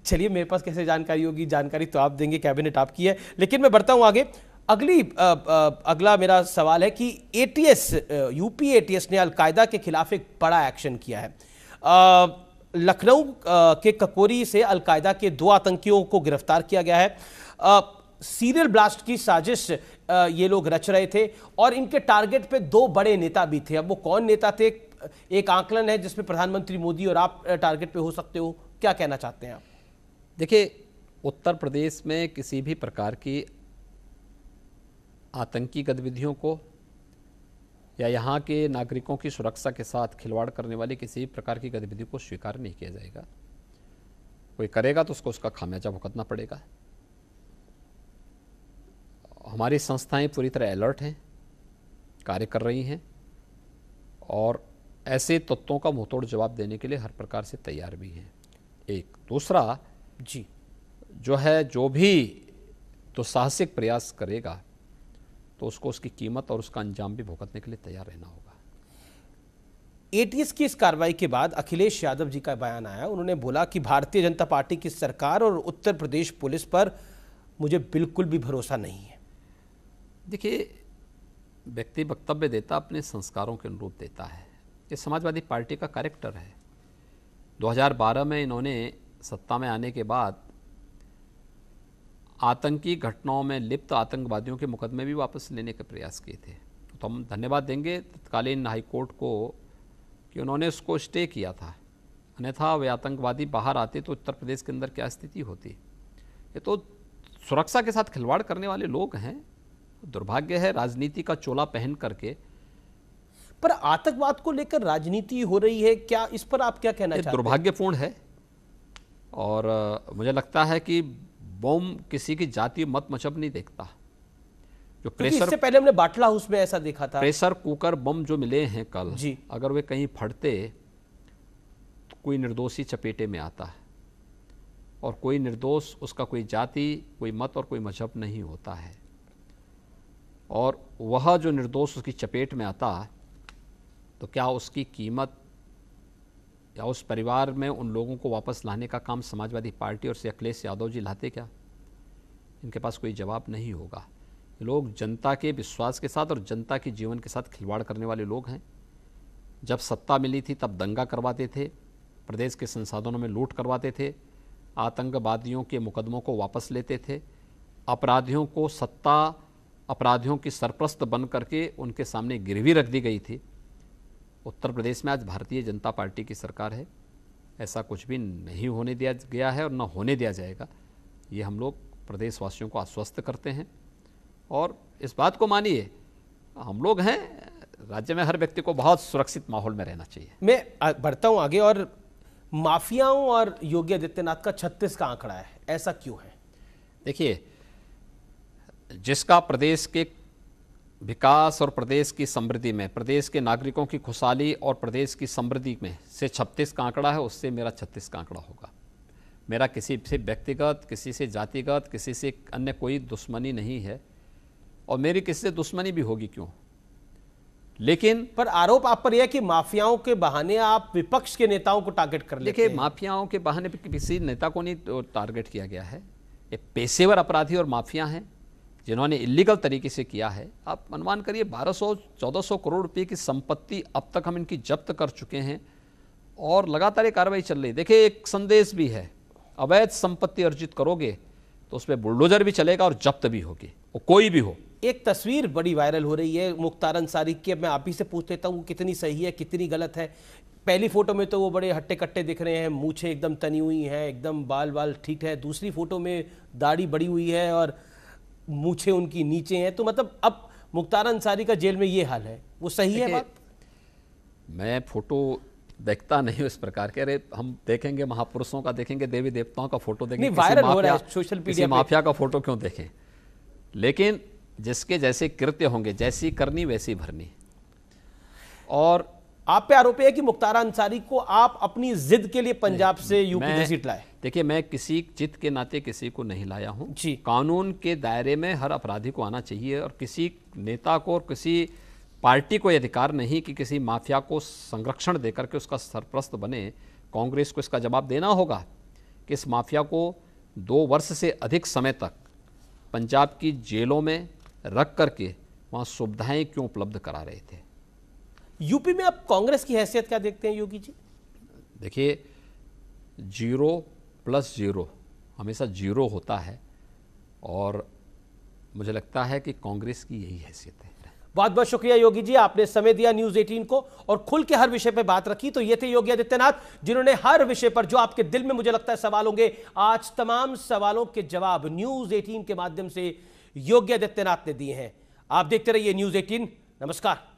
चलिए, मेरे पास कैसे जानकारी होगी, जानकारी तो आप देंगे, कैबिनेट आपकी है। लेकिन मैं बढ़ता हूं आगे। अगला मेरा सवाल है कि एटीएस, यूपी एटीएस ने अलकायदा के खिलाफ एक बड़ा एक्शन किया है। लखनऊ के ककोरी से अलकायदा के 2 आतंकियों को गिरफ्तार किया गया है। सीरियल ब्लास्ट की साजिश ये लोग रच रहे थे और इनके टारगेट पे 2 बड़े नेता भी थे। अब वो कौन नेता थे, एक आंकलन है जिसमें प्रधानमंत्री मोदी और आप टारगेट पे हो सकते हो, क्या कहना चाहते हैं आप? देखिए, उत्तर प्रदेश में किसी भी प्रकार की आतंकी गतिविधियों को या यहाँ के नागरिकों की सुरक्षा के साथ खिलवाड़ करने वाली किसी भी प्रकार की गतिविधि को स्वीकार नहीं किया जाएगा। कोई करेगा तो उसको उसका खामियाजा भुगतना पड़ेगा। हमारी संस्थाएं पूरी तरह अलर्ट हैं, कार्य कर रही हैं और ऐसे तत्वों का मुंहतोड़ जवाब देने के लिए हर प्रकार से तैयार भी हैं। एक दूसरा जी, जो भी दुस्साहसिक प्रयास करेगा तो उसको उसकी कीमत और उसका अंजाम भी भुगतने के लिए तैयार रहना होगा। एटीएस की इस कार्रवाई के बाद अखिलेश यादव जी का बयान आया। उन्होंने बोला कि भारतीय जनता पार्टी की सरकार और उत्तर प्रदेश पुलिस पर मुझे बिल्कुल भी भरोसा नहीं है। देखिए, व्यक्ति वक्तव्य देता अपने संस्कारों के अनुरूप देता है। ये समाजवादी पार्टी का कैरेक्टर है। 2012 में इन्होंने सत्ता में आने के बाद आतंकी घटनाओं में लिप्त आतंकवादियों के मुकदमे भी वापस लेने के प्रयास किए थे। तो हम धन्यवाद देंगे तत्कालीन हाईकोर्ट को कि उन्होंने उसको स्टे किया था, अन्यथा वे आतंकवादी बाहर आते तो उत्तर प्रदेश के अंदर क्या स्थिति होती। ये तो सुरक्षा के साथ खिलवाड़ करने वाले लोग हैं। दुर्भाग्य है, राजनीति का चोला पहन करके। पर आतंकवाद को लेकर राजनीति हो रही है, क्या इस पर आप क्या कहना चाहते हैं? दुर्भाग्यपूर्ण है और मुझे लगता है कि बम किसी की जाति मत मजहब नहीं देखता। जो प्रेशर, इससे पहले हमने बाटला हाउस में ऐसा देखा था। प्रेशर कुकर बम जो मिले हैं कल जी, अगर वे कहीं फटते तो कोई निर्दोषी चपेटे में आता है और कोई निर्दोष, उसका कोई जाति, कोई मत और कोई मजहब नहीं होता है। और वह जो निर्दोष उसकी चपेट में आता तो क्या उसकी कीमत या उस परिवार में उन लोगों को वापस लाने का काम समाजवादी पार्टी और श्री अखिलेश यादव जी लाते क्या? इनके पास कोई जवाब नहीं होगा। लोग जनता के विश्वास के साथ और जनता के जीवन के साथ खिलवाड़ करने वाले लोग हैं। जब सत्ता मिली थी तब दंगा करवाते थे, प्रदेश के संसाधनों में लूट करवाते थे, आतंकवादियों के मुकदमों को वापस लेते थे, अपराधियों को सत्ता अपराधियों की सरप्रस्त बन करके उनके सामने गिरवी रख दी गई थी। उत्तर प्रदेश में आज भारतीय जनता पार्टी की सरकार है। ऐसा कुछ भी नहीं होने दिया गया है और न होने दिया जाएगा। ये हम लोग प्रदेशवासियों को आश्वस्त करते हैं और इस बात को मानिए, हम लोग हैं, राज्य में हर व्यक्ति को बहुत सुरक्षित माहौल में रहना चाहिए। मैं बढ़ता हूं आगे। और माफियाओं और योगी आदित्यनाथ का 36 का आंकड़ा है, ऐसा क्यों है? देखिए, जिसका प्रदेश के विकास और प्रदेश की समृद्धि में, प्रदेश के नागरिकों की खुशहाली और प्रदेश की समृद्धि में से 36 का आंकड़ा है, उससे मेरा 36 का आंकड़ा होगा। मेरा किसी से व्यक्तिगत, किसी से जातिगत, किसी से अन्य कोई दुश्मनी नहीं है और मेरी किसी से दुश्मनी भी होगी क्यों। लेकिन पर आरोप आप पर यह है कि माफियाओं के बहाने आप विपक्ष के नेताओं को टारगेट कर लेते हैं। देखिए, माफियाओं के बहाने किसी नेता को नहीं टारगेट किया गया है। ये पेशेवर अपराधी और माफिया हैं जिन्होंने इलीगल तरीके से किया है। आप अनुमान करिए 1200-1400 करोड़ रुपए की संपत्ति अब तक हम इनकी जब्त कर चुके हैं और लगातार ये कार्रवाई चल रही है। देखिए, एक संदेश भी है, अवैध संपत्ति अर्जित करोगे तो उसमें बुलडोजर भी चलेगा और जब्त भी होगी, वो कोई भी हो। एक तस्वीर बड़ी वायरल हो रही है मुख्तार अंसारी की। मैं आप ही से पूछ लेता हूँ कितनी सही है, कितनी गलत है। पहली फोटो में तो वो बड़े हट्टे कट्टे दिख रहे हैं, मूछें एकदम तनी हुई हैं, एकदम बाल ठीक है। दूसरी फोटो में दाढ़ी बड़ी हुई है और मूछें उनकी नीचे हैं। तो मतलब अब मुख्तार अंसारी का जेल में ये हाल है, वो सही है बात? मैं फोटो देखता नहीं इस प्रकार के। अरे हम देखेंगे महापुरुषों का, देखेंगे देवी देवताओं का फोटो देखेंगे, वायरल हो रहा है सोशल मीडिया पे। माफिया का फोटो क्यों देखें? लेकिन जिसके जैसे कृत्य होंगे, जैसी करनी वैसी भरनी। और आप पे आरोप है कि मुख्तार अंसारी को आप अपनी जिद के लिए पंजाब से यूपी घसीट लाए। देखिए, मैं किसी जिद के नाते किसी को नहीं लाया हूं जी। कानून के दायरे में हर अपराधी को आना चाहिए और किसी नेता को और किसी पार्टी को यह अधिकार नहीं कि किसी माफिया को संरक्षण देकर के उसका सरप्रस्त बने। कांग्रेस को इसका जवाब देना होगा कि इस माफिया को 2 वर्ष से अधिक समय तक पंजाब की जेलों में रख करके वहाँ सुविधाएं क्यों उपलब्ध करा रहे थे। यूपी में आप कांग्रेस की हैसियत क्या देखते हैं योगी जी? देखिए, 0 + 0 हमेशा 0 होता है और मुझे लगता है कि कांग्रेस की यही हैसियत है। बहुत बहुत शुक्रिया योगी जी, आपने समय दिया न्यूज 18 को और खुल के हर विषय पर बात रखी। तो ये थे योगी आदित्यनाथ, जिन्होंने हर विषय पर जो आपके दिल में मुझे लगता है सवाल होंगे, आज तमाम सवालों के जवाब न्यूज 18 के माध्यम से योगी आदित्यनाथ ने दिए हैं। आप देखते रहिए न्यूज 18। नमस्कार।